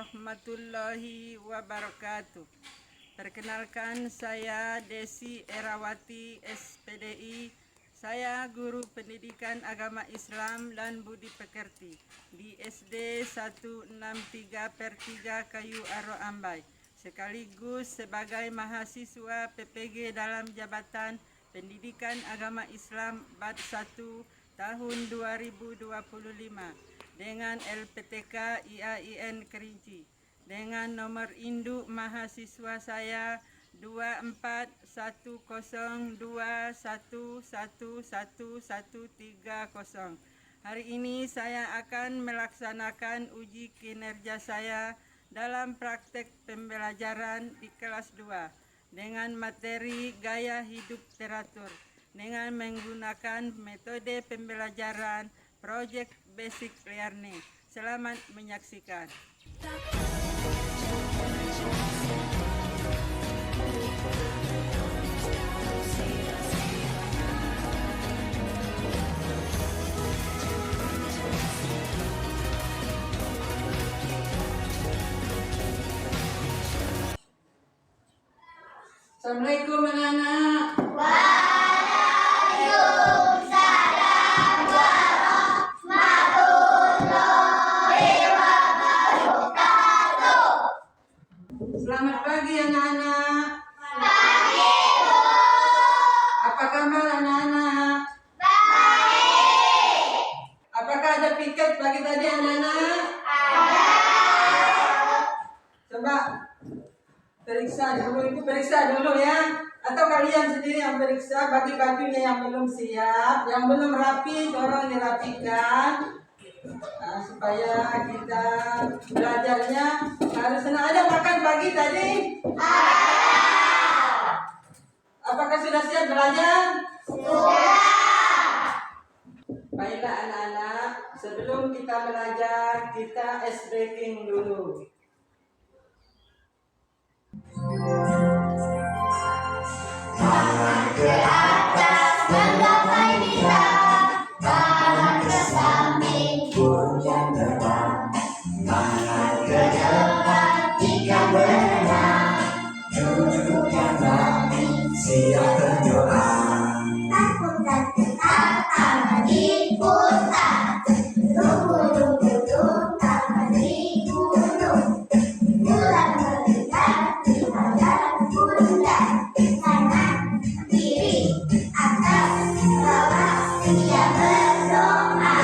warahmatullahi wabarakatuh. Perkenalkan, saya Desi Erawati, SPDI. Saya guru pendidikan agama Islam dan budi pekerti di SD 163/3 Kayu Aro Ambai, sekaligus sebagai mahasiswa PPG dalam Jabatan Pendidikan Agama Islam BAD 1 tahun 2025 dengan LPTK IAIN Kerinci dengan nomor induk mahasiswa saya 241021111130. Hari ini saya akan melaksanakan uji kinerja saya dalam praktek pembelajaran di kelas 2 dengan materi gaya hidup teratur dengan menggunakan metode pembelajaran Project Basic Learning. Selamat menyaksikan. Assalamualaikum anak-anak. Waalaikumsalam warahmatullahi wabarakatuh. Selamat pagi anak-anak. Pagi, Bu. Apa kabar anak-anak? Baik. Apakah ada piket pagi tadi anak-anak? Ada. Coba periksa dulu ya. Atau kalian sendiri yang periksa, bagi bajunya yang belum siap, yang belum rapi, tolong dirapikan. Nah, supaya kita belajarnya harus senang. Ada makan pagi tadi? Apakah sudah siap belajar? Sudah. Baiklah anak-anak, sebelum kita belajar, kita ice breaking dulu. Tangan ke atas, menggapai kita. Tangan ke samping, goyang terbang. Tangan ke depan, jika berenang. Duduk yang rapi, siap berdoa. Takut dan tetap, tangan diputar. Duduk, tangan digunung. Bulan melihat di badan bunda. Kanan, kiri, atas, bawah, dia berdoa.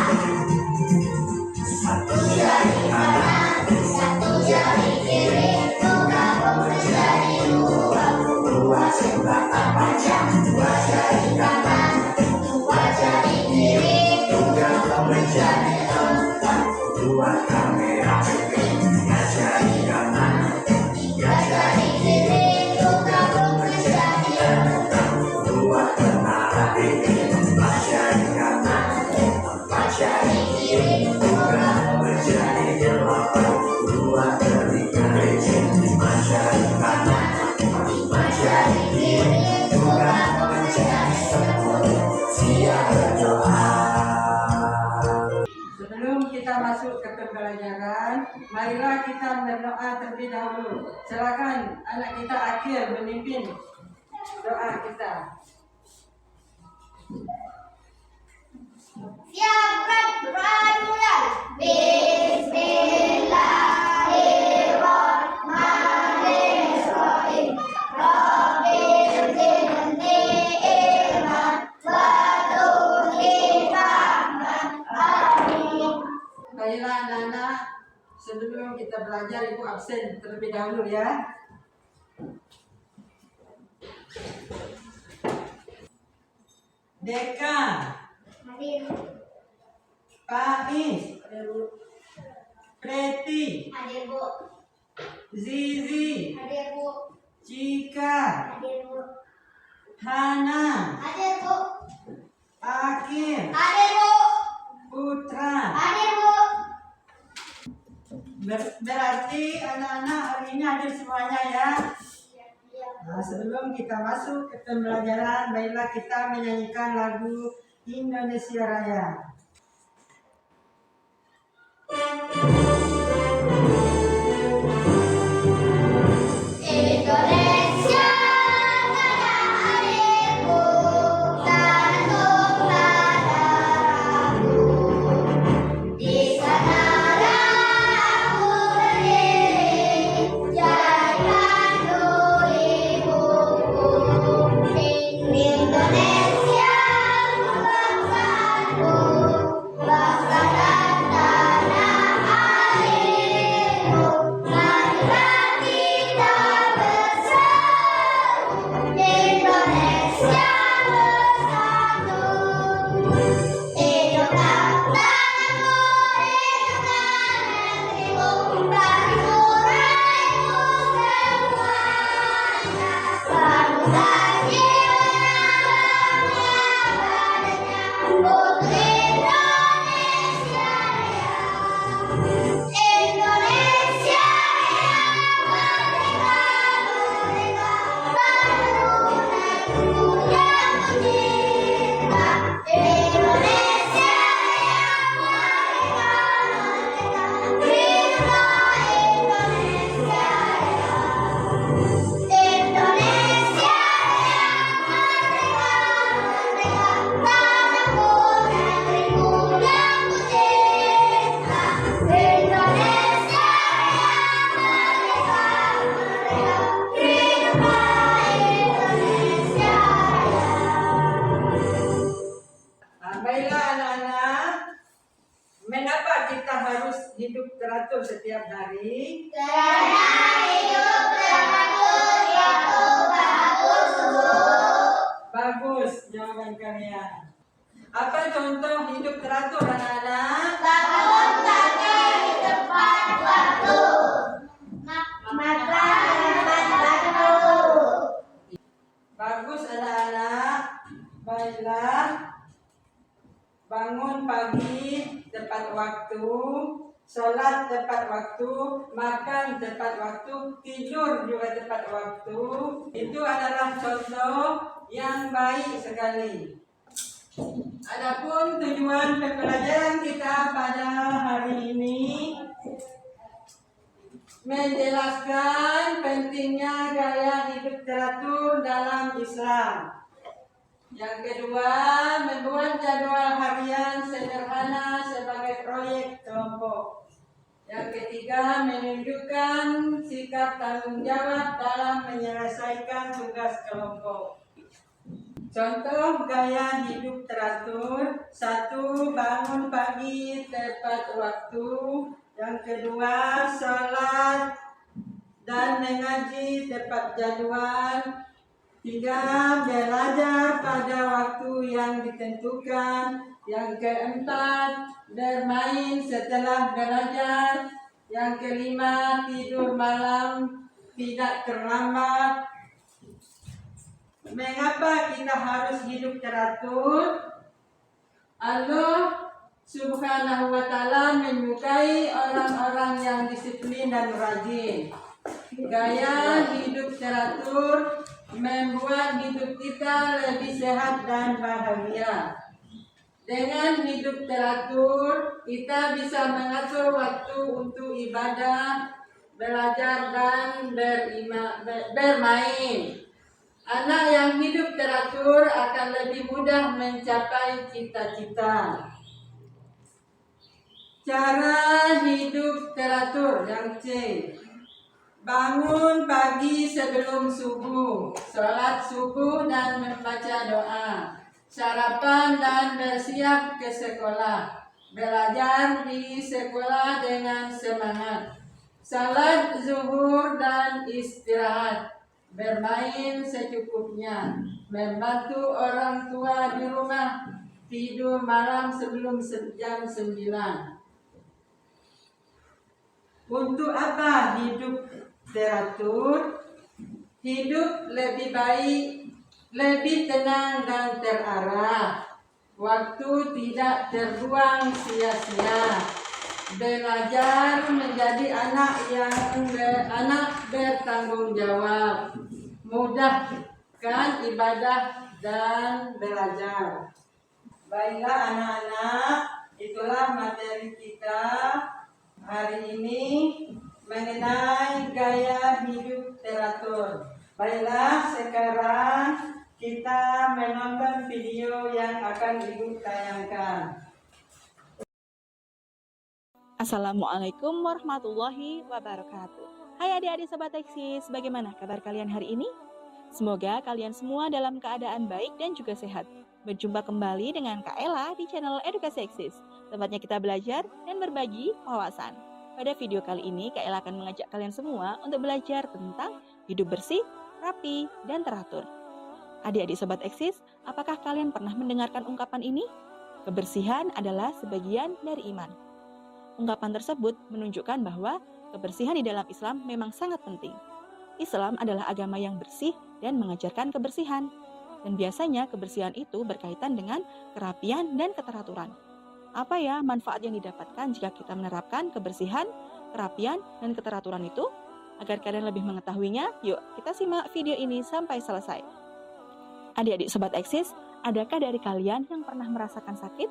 Satu jari kanan, satu jari kiri, bergabung menjadi dua. Dua jembatan panjang, dua jari kanan, dua jari kiri, bergabung menjadi empat. Dua kamera penting, tiga jari kanan, tiga jari kiri, bergabung menjadi enam. Dua tentara penting, empat jari kanan, empat jari kiri, bergabung menjadi delapan. Dua telinga licin, lima jari kanan, lima jari kiri, bergabung menjadi 10. Siap berdoa. Sebelum kita masuk ke pembelajaran, marilah kita berdoa terlebih dahulu. Silakan anak kita Akhil memimpin doa kita. Siapkan doa mulai. Bismillahirrahmanirrahim. Rabbil jinni ilman wa tu'li fahman. Amin. Baiklah anak-anak, sebelum kita belajar, ibu absen terlebih dahulu ya. Deka, Hadir. Faiz, Hadir, Bu. Preti, Hadir, Bu. Zizi, Hadir, Bu. Cika, Hadir, Bu. Hana, Hadir, Bu. Akhil, Hadir, Bu. Putra. Hadir, Bu. Berarti anak-anak hari ini hadir semuanya ya. Nah, sebelum kita masuk ke pembelajaran, baiklah kita menyanyikan lagu Indonesia Raya. Baiklah anak-anak, mengapa kita harus hidup teratur setiap hari? Bagus jawaban kalian. Apa contoh hidup teratur anak-anak? Bagus anak-anak. Baiklah. Bangun pagi tepat waktu, sholat tepat waktu, makan tepat waktu, tidur juga tepat waktu. Itu adalah contoh yang baik sekali. Adapun tujuan pembelajaran kita pada hari ini menjelaskan pentingnya gaya hidup teratur dalam Islam. Yang kedua, membuat jadwal harian sederhana sebagai proyek kelompok. Yang ketiga, menunjukkan sikap tanggung jawab dalam menyelesaikan tugas kelompok. Contoh gaya hidup teratur: 1. Bangun pagi tepat waktu. Yang kedua, sholat dan mengaji tepat jadwal. 3. Belajar pada waktu yang ditentukan. Yang keempat, bermain setelah belajar. Yang kelima, tidur malam tidak terlambat. Mengapa kita harus hidup teratur? Allah Subhanahu wa ta'ala menyukai orang-orang yang disiplin dan rajin. Gaya hidup teratur membuat hidup kita lebih sehat dan bahagia. Dengan hidup teratur, kita bisa mengatur waktu untuk ibadah, belajar, dan bermain. Anak yang hidup teratur akan lebih mudah mencapai cita-cita. Cara hidup teratur yang C. Bangun pagi sebelum subuh, sholat subuh dan membaca doa, sarapan dan bersiap ke sekolah, belajar di sekolah dengan semangat, salat zuhur dan istirahat, bermain secukupnya, membantu orang tua di rumah, tidur malam sebelum jam 9. Untuk apa hidup teratur? Hidup lebih baik, lebih tenang dan terarah. Waktu tidak terbuang sia-sia. Belajar menjadi anak bertanggung jawab. Mudahkan ibadah dan belajar. Baiklah anak-anak, itulah materi kita hari ini mengenai gaya hidup teratur. Baiklah, sekarang kita menonton video yang akan Ibu tayangkan. Assalamualaikum warahmatullahi wabarakatuh. Hai adik-adik Sobat Eksis, bagaimana kabar kalian hari ini? Semoga kalian semua dalam keadaan baik dan juga sehat. Berjumpa kembali dengan Kak Ella di channel Edukasi Eksis. Tempatnya kita belajar dan berbagi wawasan. Pada video kali ini, Kak Ella akan mengajak kalian semua untuk belajar tentang hidup bersih, rapi, dan teratur. Adik-adik Sobat Eksis, apakah kalian pernah mendengarkan ungkapan ini? Kebersihan adalah sebagian dari iman. Ungkapan tersebut menunjukkan bahwa kebersihan di dalam Islam memang sangat penting. Islam adalah agama yang bersih dan mengajarkan kebersihan. Dan biasanya kebersihan itu berkaitan dengan kerapian dan keteraturan. Apa ya manfaat yang didapatkan jika kita menerapkan kebersihan, kerapian, dan keteraturan itu? Agar kalian lebih mengetahuinya, yuk kita simak video ini sampai selesai. Adik-adik Sobat Eksis, adakah dari kalian yang pernah merasakan sakit?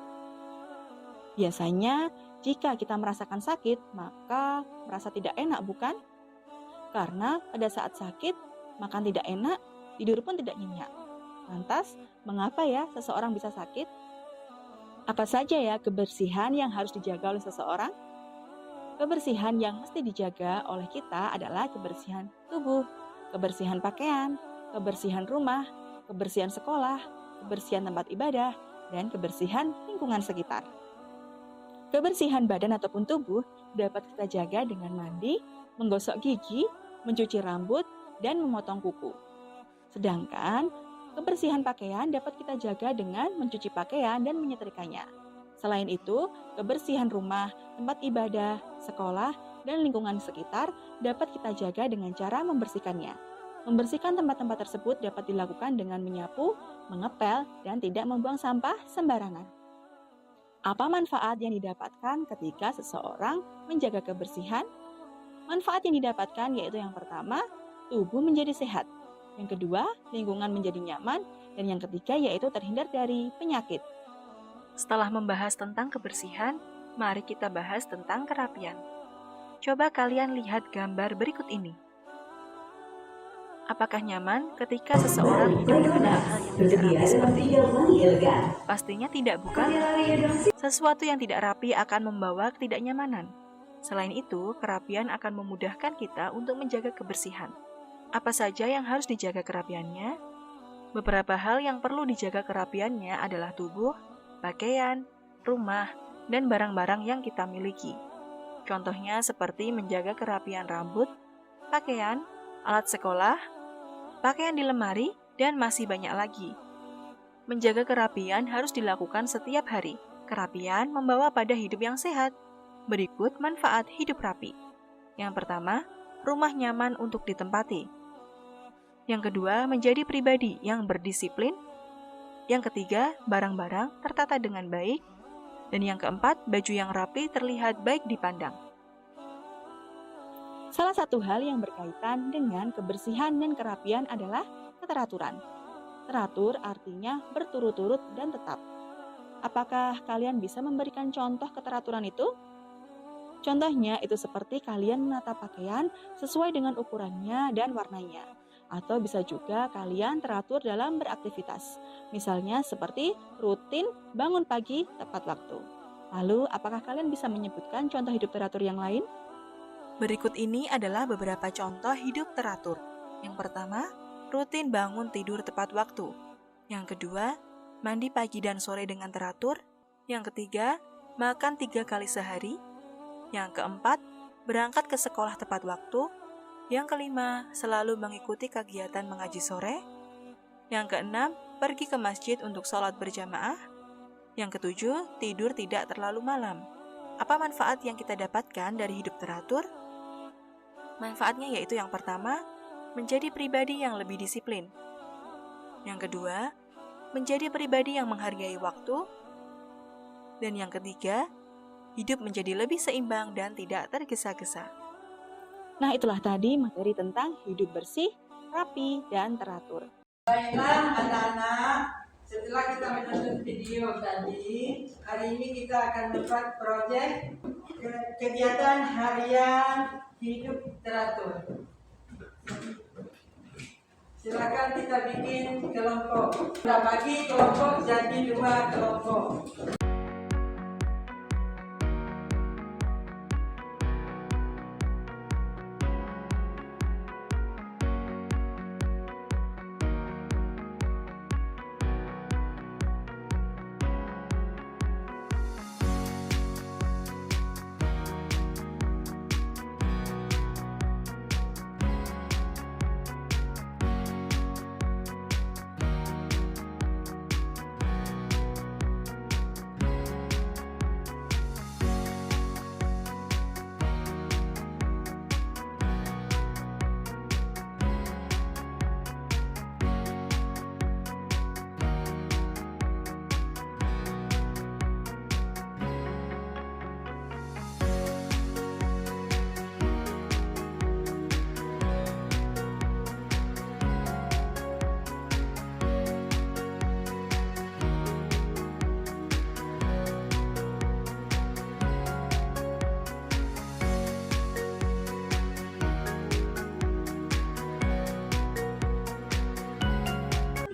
Biasanya, jika kita merasakan sakit, maka merasa tidak enak, bukan? Karena pada saat sakit, makan tidak enak, tidur pun tidak nyenyak. Lantas, mengapa ya seseorang bisa sakit? Apa saja ya kebersihan yang harus dijaga oleh seseorang? Kebersihan yang mesti dijaga oleh kita adalah kebersihan tubuh. kebersihan pakaian, kebersihan rumah, kebersihan sekolah, kebersihan tempat ibadah, dan kebersihan lingkungan sekitar. Kebersihan badan ataupun tubuh dapat kita jaga dengan mandi, menggosok gigi, mencuci rambut, dan memotong kuku. Sedangkan kebersihan pakaian dapat kita jaga dengan mencuci pakaian dan menyetrikanya. Selain itu, kebersihan rumah, tempat ibadah, sekolah, dan lingkungan sekitar dapat kita jaga dengan cara membersihkannya. Membersihkan tempat-tempat tersebut dapat dilakukan dengan menyapu, mengepel, dan tidak membuang sampah sembarangan. Apa manfaat yang didapatkan ketika seseorang menjaga kebersihan? Manfaat yang didapatkan yaitu yang pertama, tubuh menjadi sehat. Yang kedua, lingkungan menjadi nyaman. Dan yang ketiga yaitu terhindar dari penyakit. Setelah membahas tentang kebersihan, mari kita bahas tentang kerapian. Coba kalian lihat gambar berikut ini. Apakah nyaman ketika seseorang hidup dengan hal yang tidak rapi seperti ini? Pastinya tidak, bukan? Sesuatu yang tidak rapi akan membawa ketidaknyamanan. Selain itu, kerapian akan memudahkan kita untuk menjaga kebersihan. Apa saja yang harus dijaga kerapiannya? Beberapa hal yang perlu dijaga kerapiannya adalah tubuh, pakaian, rumah, dan barang-barang yang kita miliki. Contohnya seperti menjaga kerapian rambut, pakaian, alat sekolah, pakaian di lemari, dan masih banyak lagi. Menjaga kerapian harus dilakukan setiap hari. Kerapian membawa pada hidup yang sehat. Berikut manfaat hidup rapi. Yang pertama, rumah nyaman untuk ditempati. Yang kedua, menjadi pribadi yang berdisiplin. Yang ketiga, barang-barang tertata dengan baik. Dan yang keempat, baju yang rapi terlihat baik dipandang. Salah satu hal yang berkaitan dengan kebersihan dan kerapian adalah keteraturan. Teratur artinya berturut-turut dan tetap. Apakah kalian bisa memberikan contoh keteraturan itu? Contohnya itu seperti kalian menata pakaian sesuai dengan ukurannya dan warnanya. Atau bisa juga kalian teratur dalam beraktivitas. Misalnya seperti rutin bangun pagi tepat waktu. Lalu, apakah kalian bisa menyebutkan contoh hidup teratur yang lain? Berikut ini adalah beberapa contoh hidup teratur. Yang pertama, rutin bangun tidur tepat waktu. Yang kedua, mandi pagi dan sore dengan teratur. Yang ketiga, makan 3 kali sehari. Yang keempat, berangkat ke sekolah tepat waktu. Yang kelima, selalu mengikuti kegiatan mengaji sore. Yang keenam, pergi ke masjid untuk sholat berjamaah. Yang ketujuh, tidur tidak terlalu malam. Apa manfaat yang kita dapatkan dari hidup teratur? Manfaatnya yaitu yang pertama, menjadi pribadi yang lebih disiplin. Yang kedua, menjadi pribadi yang menghargai waktu. Dan yang ketiga, hidup menjadi lebih seimbang dan tidak tergesa-gesa. Nah, itulah tadi materi tentang hidup bersih, rapi, dan teratur. Baiklah anak-anak, setelah kita menonton video tadi, hari ini kita akan membuat proyek kegiatan harian hidup teratur. Silakan kita bikin kelompok. Kita bagi kelompok jadi 2 kelompok.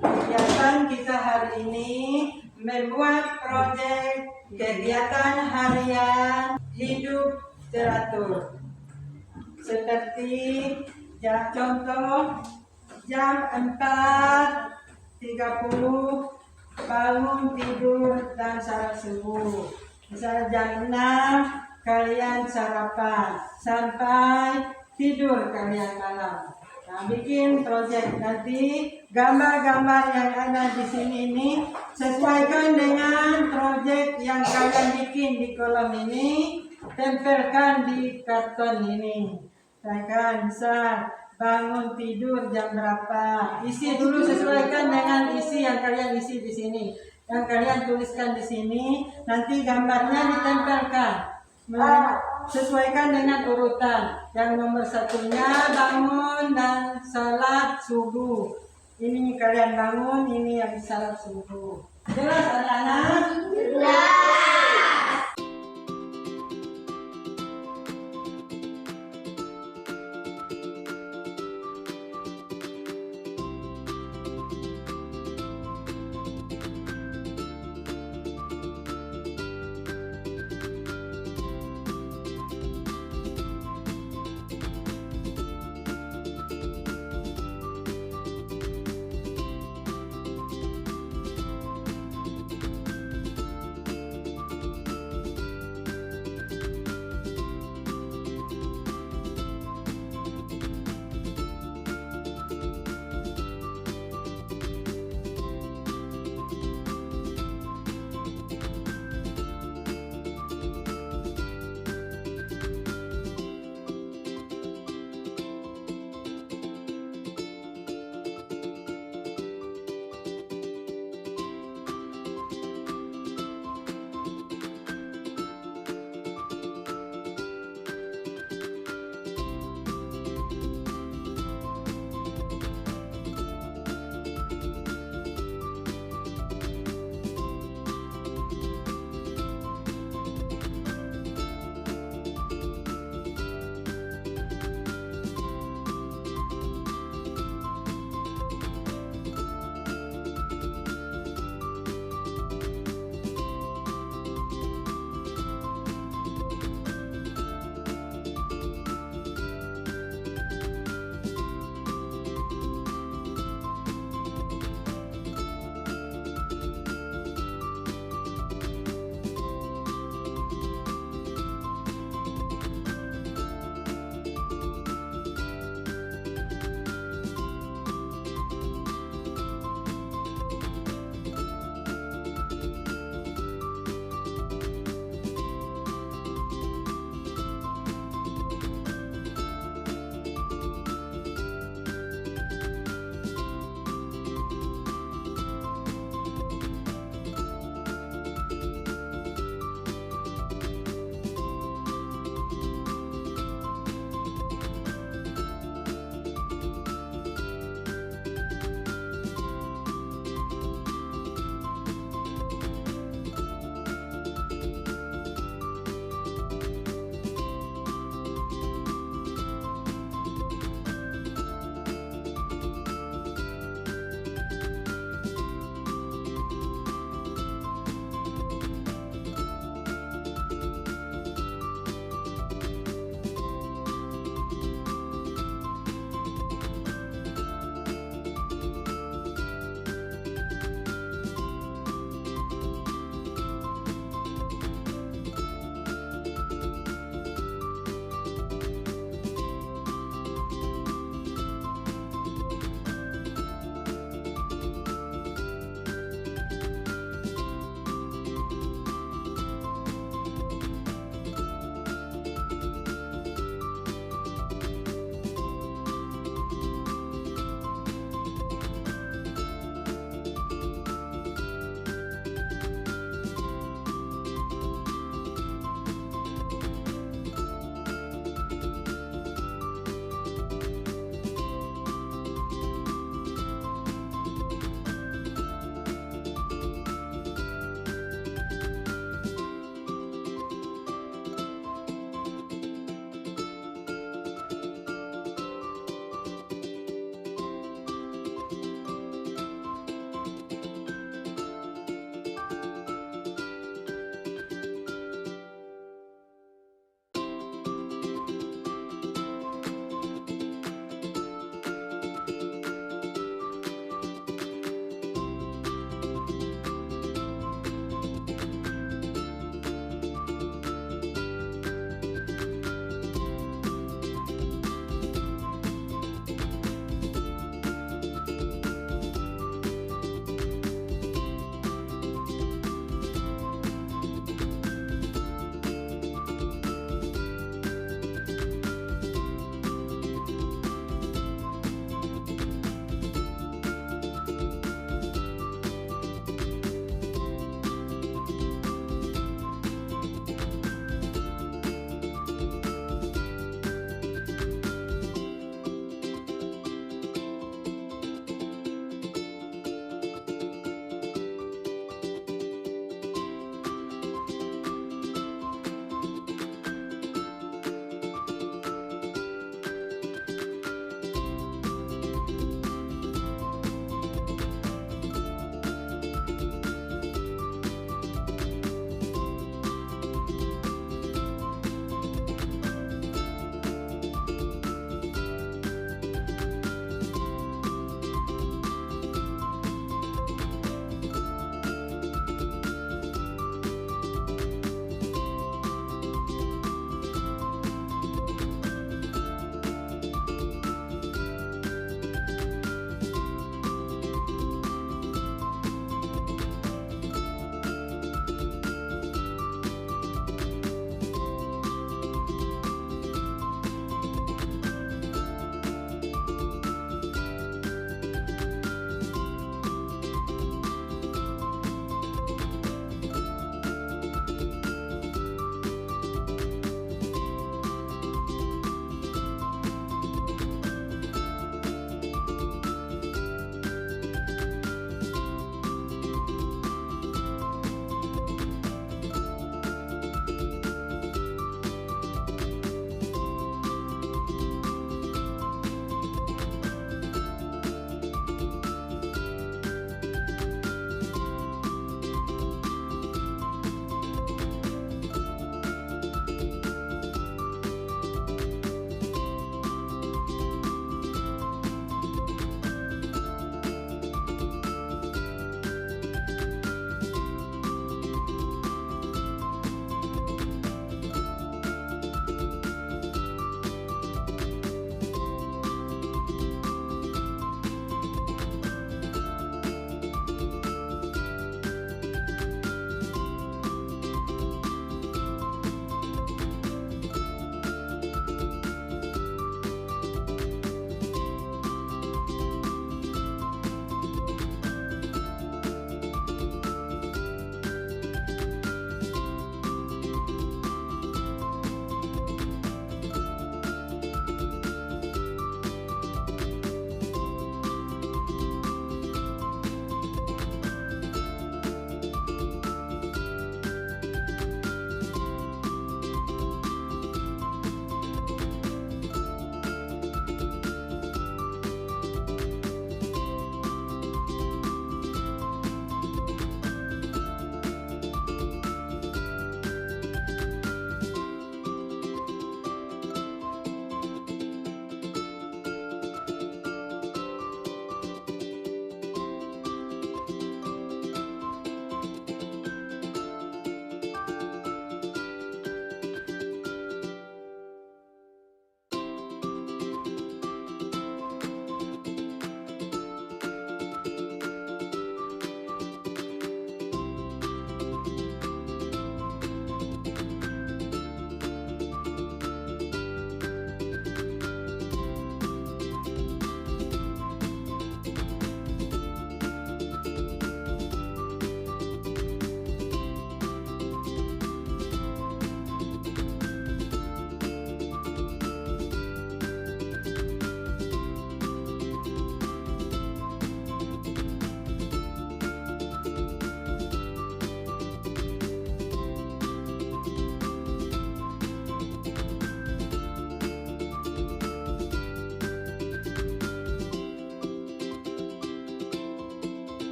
Kegiatan kita hari ini membuat proyek kegiatan harian hidup teratur seperti Ya, contoh jam 4.30 bangun tidur dan salat subuh. Misalnya jam 6 kalian sarapan sampai tidur kalian malam. Nah, bikin proyek nanti gambar-gambar yang ada di sini ini sesuaikan dengan proyek yang kalian bikin di kolom ini, tempelkan di karton ini. Misalkan bisa bangun tidur jam berapa, isi dulu sesuaikan dengan isi yang kalian isi di sini, yang kalian tuliskan di sini. Nanti gambarnya ditempelkan sesuaikan dengan urutan. Yang nomor satunya bangun dan salat subuh. Ini kalian bangun, ini yang salat subuh. Jelas anak-anak?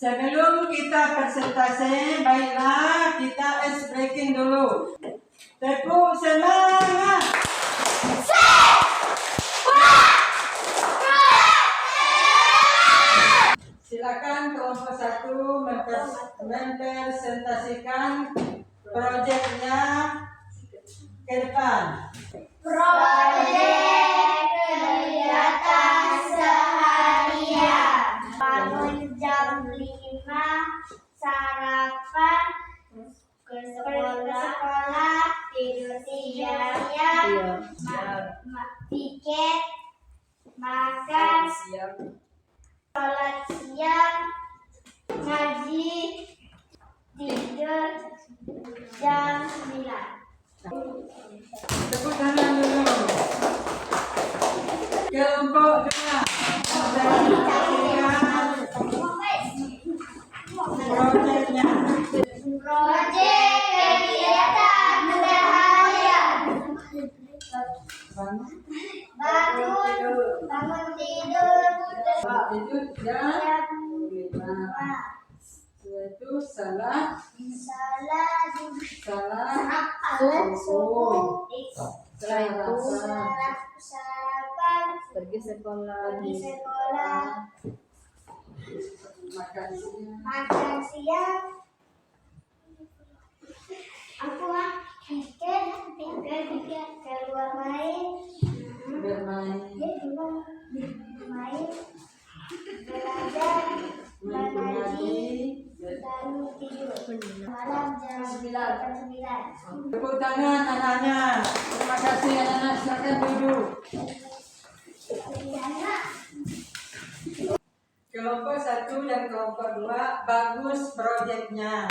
Sebelum kita presentasi, baiklah kita ice breaking dulu. Tepuk semangat. Silakan kelompok 1 mempresentasikan proyeknya ke depan. Proyek kegiatan seharian. Bangun jam 5, sarapan, ke sekolah, tidur siang, tiket, makan, sholat siang, ngaji, tidur jam 9. Tepuk tangan dulu. Kelompok 2 proyeknya. Proyek kegiatan seharian. Bangun tidur Itu dan jam 5. Itu salah subuh. sarapan, pergi sekolah, makan siang. Aku tiket keluar main, Bermain, main, belajar, mengaji. lalu tidur. Malam jam 9. Tepuk tangan anak-anak. Terima kasih anak-anak. Silakan duduk. Kelompok 1 dan kelompok 2 bagus proyeknya.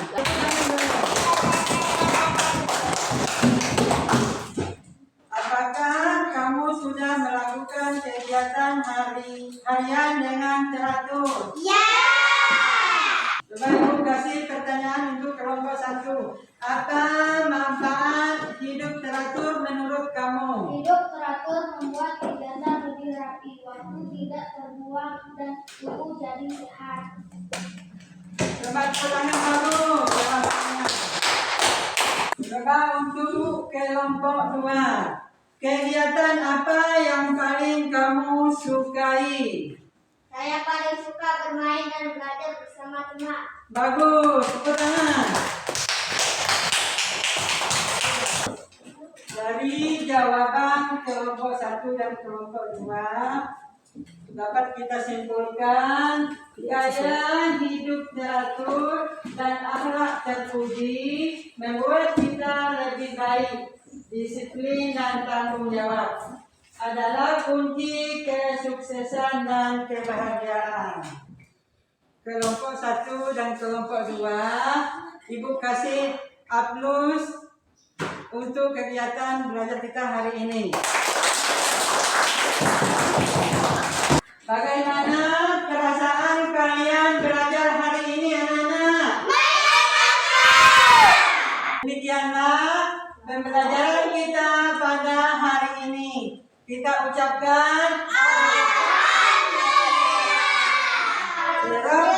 Apakah kamu sudah melakukan kegiatan harian dengan teratur? Ya. Coba Ibu kasih pertanyaan untuk kelompok 1. Apa manfaat hidup teratur menurut kamu? Hidup teratur membuat kegiatan lebih rapi, waktu tidak terbuang, dan tubuh jadi sehat. Coba pertanyaan baru. Coba untuk kelompok 2. Kegiatan apa yang paling kamu sukai? Saya paling suka bermain dan belajar bersama teman. Bagus, tepuk tangan. Dari jawaban kelompok 1 dan kelompok 2 dapat kita simpulkan gaya hidup teratur dan akhlak terpuji membuat kita lebih baik. Disiplin dan tanggung jawab adalah kunci kesuksesan dan kebahagiaan. Kelompok 1 dan kelompok 2, Ibu kasih aplaus untuk kegiatan belajar kita hari ini. Bagaimana perasaan kalian belajar hari ini, anak-anak? Demikianlah pembelajaran kita pada hari ini. Kita ucapkan Alhamdulillah.